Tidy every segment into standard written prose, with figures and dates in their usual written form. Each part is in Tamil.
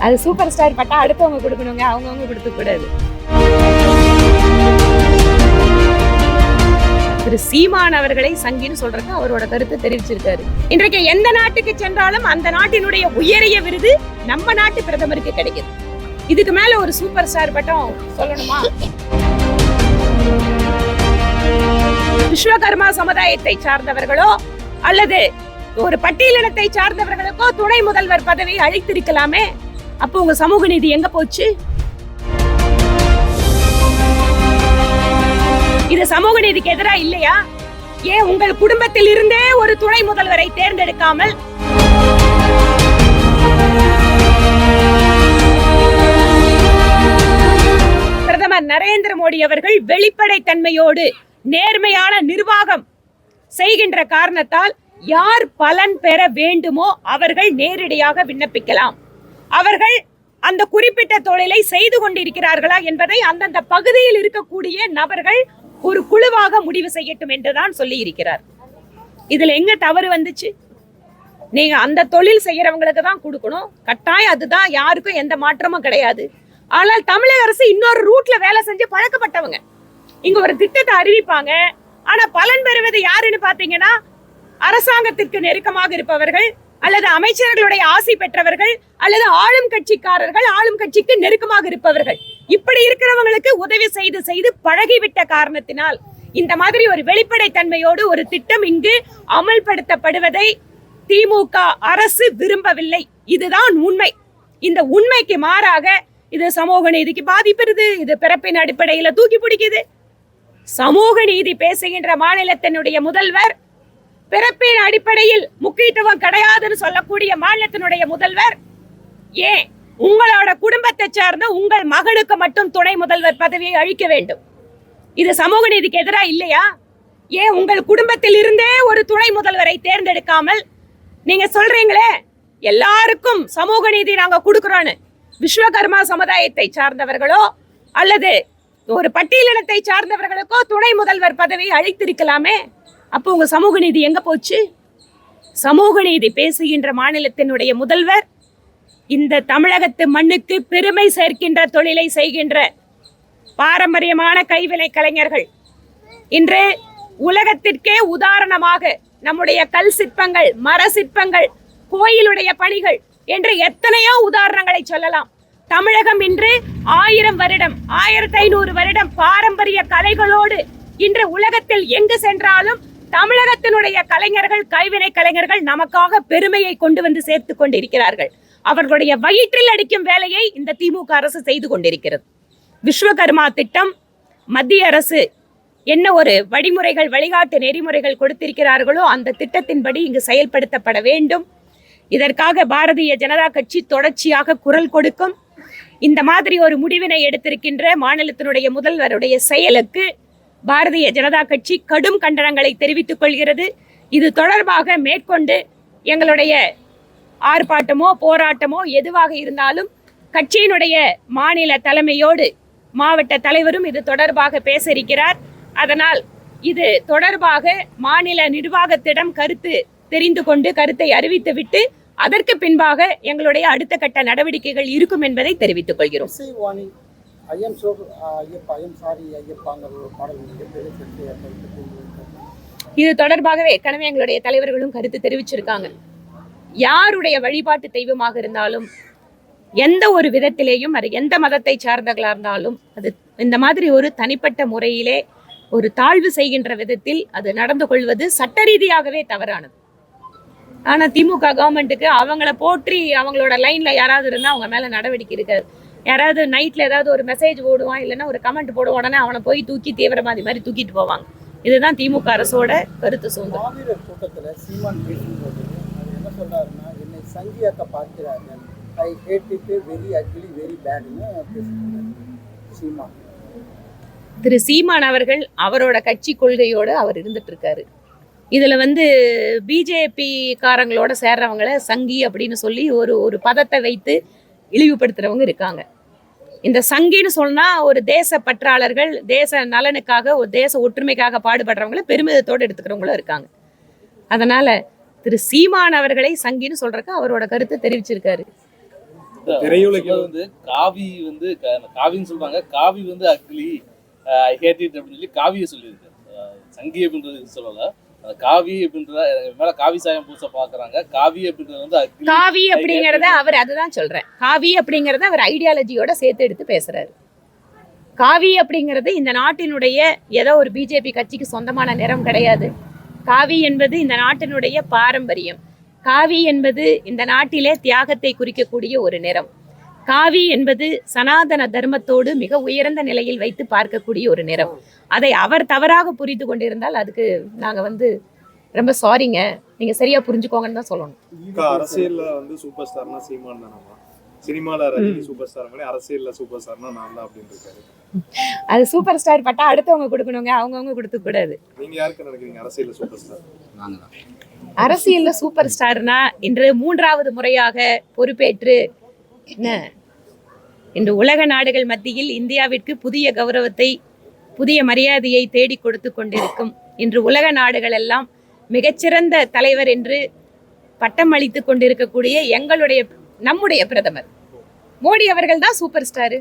அது சூப்பர் ஸ்டார் பட்டா அடுத்தவங்க கொடுக்கணுங்க, அவங்கவுங்க கொடுக்க கூடாது. திரு சீமான் அவர்களை சங்கின்னு சொல்றதுக்கு அவரோட கருத்தை தெரிவிச்சிருக்காரு. இன்றைக்கு எந்த நாட்டுக்கு சென்றாலும் அந்த நாட்டினுடைய உயரிய விருது நம்ம நாட்டு பிரதமருக்கு கிடைக்குது. இதுக்கு மேல ஒரு சூப்பர் ஸ்டார் பட்டம் சொல்லணுமா? விஸ்வகர்மா சமுதாயத்தை சார்ந்தவர்களோ அல்லது ஒரு பட்டியலினத்தை சார்ந்தவர்களுக்கோ துணை முதல்வர் பதவி அளித்திருக்கலாமே. அப்போ உங்க சமூக நீதி எங்க போச்சு? இது சமூக நீதிக்கு எதிரா இல்லையா? ஏன் உங்கள் குடும்பத்தில் இருந்தே ஒரு துணை முதல்வரை தேர்ந்தெடுக்காமல் பிரதமர் நரேந்திர மோடி அவர்கள் வெளிப்படைத்தன்மையோடு நேர்மையான நிர்வாகம் செய்கின்ற காரணத்தால் யார் பலன் பெற வேண்டுமோ அவர்கள் நேரடியாக விண்ணப்பிக்கலாம். அவர்கள் அந்த குறிப்பிட்ட தொழிலை செய்து கொண்டிருக்கிறார்களா என்பதை அந்தந்த பகுதியில் இருக்கக்கூடிய நபர்கள் ஒரு குழுவாக முடிவு செய்யட்டும் என்றுதான் சொல்லி இருக்கிறார். இதுல எங்க தவறு வந்துச்சு? நீங்க அந்த தொழில் செய்யறவங்களுக்கு தான் கொடுக்கணும், கட்டாயம். அதுதான், யாருக்கும் எந்த மாற்றமும் கிடையாது. ஆனால் தமிழக அரசு இன்னொரு ரூட்ல வேலை செஞ்சு பழக்கப்பட்டவங்க. இங்க ஒரு திட்டத்தை அறிவிப்பாங்க, ஆனா பலன் பெறுவது யாருன்னு பாத்தீங்கன்னா அரசாங்கத்திற்கு நெருக்கமாக இருப்பவர்கள் அல்லது அமைச்சர்களுடைய ஆசி பெற்றவர்கள் அல்லது ஆளும் கட்சிக்காரர்கள், ஆளும் கட்சிக்கு நெருக்கமாக இருப்பவர்கள். இப்படி இருக்கிறவங்களுக்கு உதவி செய்து செய்து பழகிவிட்ட காரணத்தினால் இந்த மாதிரி ஒரு வெளிப்படைத்தன்மையோடு ஒரு திட்டம் இங்கு அமல்படுத்தப்படுவதை திமுக அரசு விரும்பவில்லை. இதுதான் உண்மை. இந்த உண்மைக்கு மாறாக இது சமூக நீதிக்கு பாதிப்புறது, இது பிறப்பின் அடிப்படையில தூக்கி பிடிக்குது. சமூக நீதி பேசுகின்ற மாநிலத்தினுடைய முதல்வர் பிறப்பின் அடிப்படையில் முக்கியத்துவம் கிடையாதுன்னு சொல்லக்கூடிய மாநிலத்தினுடைய முதல்வர் ஏன் உங்களோட குடும்பத்தை சார்ந்த உங்கள் மகனுக்கு மட்டும் துணை முதல்வர் பதவியை அளிக்க வேண்டும்? இது சமூக நீதிக்கு எதிரா இல்லையா? ஏன் உங்கள் குடும்பத்தில் இருந்தே ஒரு துணை முதல்வரை தேர்ந்தெடுக்காமல் நீங்க சொல்றீங்களே எல்லாருக்கும் சமூக நீதி நாங்க கொடுக்கிறோன்னு, விஸ்வகர்மா சமுதாயத்தை சார்ந்தவர்களோ அல்லது ஒரு பட்டியலினத்தை சார்ந்தவர்களுக்கோ துணை முதல்வர் பதவி அளித்திருக்கலாமே. அப்போ உங்க சமூக நீதி எங்க போச்சு? சமூக நீதி பேசுகின்ற மாநிலத்தினுடைய முதல்வர் இந்த தமிழகத்து மண்ணுக்கு பெருமை சேர்க்கின்ற தொழிலை செய்கின்ற பாரம்பரியமான கைவினை கலைஞர்கள் இன்று உலகத்திற்கே உதாரணமாக நம்முடைய கல் சிற்பங்கள், மர சிற்பங்கள், கோயிலுடைய பணிகள் என்று எத்தனையோ உதாரணங்களை சொல்லலாம். தமிழகம் இன்று 1000 வருடம் 1500 வருடம் பாரம்பரிய கலைகளோடு இன்று உலகத்தில் எங்கு சென்றாலும் தமிழகத்தினுடைய கலைஞர்கள், கைவினை கலைஞர்கள் நமக்காக பெருமையை கொண்டு வந்து சேர்த்து கொண்டிருக்கிறார்கள். அவர்களுடைய வயிற்றில் அடிக்கும் வேலையை இந்த திமுக அரசு செய்து கொண்டிருக்கிறது. விஸ்வகர்மா திட்டம் மத்திய அரசு என்ன ஒரு வழிமுறைகள், வழிகாட்டு நெறிமுறைகள் கொடுத்திருக்கிறார்களோ அந்த திட்டத்தின்படி இங்கு செயல்படுத்தப்பட வேண்டும். இதற்காக பாரதிய ஜனதா கட்சி தொடர்ச்சியாக குரல் கொடுக்கும். இந்த மாதிரி ஒரு முடிவினை எடுத்திருக்கின்ற மாநிலத்தினுடைய முதல்வருடைய செயலுக்கு பாரதிய ஜனதா கட்சி கடும் கண்டனங்களை தெரிவித்துக் கொள்கிறது. இது தொடர்பாக மேற்கொண்டு எங்களுடைய ஆர்ப்பாட்டமோ போராட்டமோ எதுவாக இருந்தாலும் கட்சியினுடைய மாநில தலைமையோடு மாவட்ட தலைவரும் இது தொடர்பாக பேச இருக்கிறார். அதனால் இது தொடர்பாக மாநில நிர்வாகத்திடம் கருத்து தெரிந்து கொண்டு கருத்தை அறிவித்துவிட்டு அதற்கு பின்பாக எங்களுடைய அடுத்த கட்ட நடவடிக்கைகள் இருக்கும் என்பதை தெரிவித்துக் கொள்கிறோம். இது தொடர்பாகவே ஏற்கனவே எங்களுடைய தலைவர்களும் கருத்து தெரிவிச்சிருக்காங்க. யாருடைய வழிபாட்டு தெய்வமாக இருந்தாலும் எந்த ஒரு விதத்திலேயும் அது எந்த மதத்தை சார்ந்தவர்களாக இருந்தாலும் அது இந்த மாதிரி ஒரு தனிப்பட்ட முறையிலே ஒரு தாழ்வு செய்கின்ற விதத்தில் அது நடந்து கொள்வது சட்ட ரீதியாகவே தவறானது. ஆனா திமுக கவர்மெண்ட்டுக்கு அவங்கள போற்றி அவங்களோட லைன்ல யாராவது இருந்தா அவங்க மேல நடவடிக்கை இருக்காது. யாராவது நைட்ல ஏதாவது ஒரு மெசேஜ் போடுவான், இல்லைன்னா ஒரு கமெண்ட் போடுவோம், உடனே அவனை போய் தூக்கி தீவிரவாதி மாதிரி தூக்கிட்டு போவாங்க. இதுதான் திமுக அரசோட கருத்து சுதந்திரம். கூட்டத்தில் சீமான் பேசும்போது என்ன சொல்றாருன்னா, என்னை சங்கியாக்க பார்க்கிறாங்க, I hate it very ugly very பேட்னு பேசுறாங்க சீமான். திரு சீமான் அவர்கள் அவரோட கட்சி கொள்கையோடு அவர் இருந்துட்டு இருக்காரு. இதுல பிஜேபி காரங்களோட சேர்றவங்கள சங்கி அப்படின்னு சொல்லி ஒரு பதத்தை வைத்து இழிவுபடுத்துறவங்க இருக்காங்க. இந்த சங்கின்னு சொன்னா ஒரு தேச பற்றாளர்கள், தேச நலனுக்காக, ஒரு தேச ஒற்றுமைக்காக பாடுபடுறவங்களை பெருமிதத்தோடு எடுத்துக்கிறவங்களும் இருக்காங்க. அதனால திரு சீமான் அவர்களை சங்கின்னு சொல்றதுக்கு அவரோட கருத்தை தெரிவிச்சிருக்காரு. திரையுலகில் வந்து காவி வந்து காவின்னு சொல்றாங்க, காவி வந்து அக்லி, ஐ ஹேட் இட் அப்படின்னு சொல்லி காவியை சொல்லியிருக்கு. சங்கி அப்படின்றது சொல்லல, காவி அப்படின்றத மேல காவி சாயம் பூச பாக்குறாங்க. காவி அப்படின்றது வந்து அக்லி. காவி அப்படிங்கறத அவர் அதுதான் சொல்றேன். காவி அப்படிங்கறத அவர் ஐடியாலஜியோட சேர்த்து எடுத்து பேசுறாரு. காவி அப்படிங்கிறது இந்த நாட்டினுடைய ஏதோ ஒரு பிஜேபி கட்சிக்கு சொந்தமான நிறம் கிடையாது. காவி என்பது இந்த நாட்டினுடைய பாரம்பரியம். காவி என்பது இந்த நாட்டிலே தியாகத்தை குறிக்கக்கூடிய ஒரு நிறம். காவி என்பது சனாதன தர்மத்தோடு மிக உயர்ந்த நிலையில் வைத்து பார்க்கக்கூடிய ஒரு நிறம். அதை அவர் தவறாக புரிந்து கொண்டிருந்தால் அதுக்கு நாங்க வந்து ரொம்ப சாரிங்க, நீங்க சரியா புரிஞ்சுக்கோங்கன்னு தான் சொல்லணும். அரசியல்ல வந்து சூப்பர் ஸ்டார்னா சீமான் தானமா, சினிமால ரஜினி சூப்பர் ஸ்டார் மாதிரி அரசியல்ல சூப்பர் ஸ்டார்னா நான் தான் அப்படின்னு இருக்காரு. அது சூப்பர் ஸ்டார் பட்டா அடுத்தவங்க கொடுக்கணுங்க, அவங்கவுங்க கொடுக்க கூடாது. நீங்க யாருக்கு நினைக்கிறீங்க அரசியல்ல சூப்பர் ஸ்டார்? அரசியல்ல சூப்பர் ஸ்டார்னா இன்று 3வது முறையாக பொறுப்பேற்று என்ன இன்று உலக நாடுகள் மத்தியில் இந்தியாவிற்கு புதிய கௌரவத்தை, புதிய மரியாதையை தேடி கொடுத்து கொண்டிருக்கும் இன்று உலக நாடுகள் எல்லாம் மிகச்சிறந்த தலைவர் என்று பட்டம் அளித்து கொண்டிருக்கக்கூடிய நம்முடைய பிரதமர் மோடி அவர்கள் தான் சூப்பர் ஸ்டார்.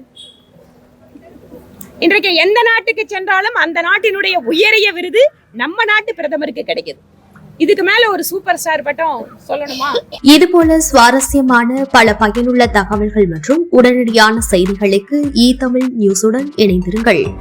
இன்றைக்கு எந்த நாட்டுக்கு சென்றாலும் அந்த நாட்டினுடைய உயரிய விருது நம்ம நாட்டு பிரதமருக்கு கிடைக்குது. இதுக்கு மேல ஒரு சூப்பர் ஸ்டார் பட்டம் சொல்லணுமா? இது போல சுவாரஸ்யமான பல பயனுள்ள தகவல்கள் மற்றும் உடனடியான செய்திகளுக்கு தமிழ் நியூஸுடன் இணைந்திருங்கள்.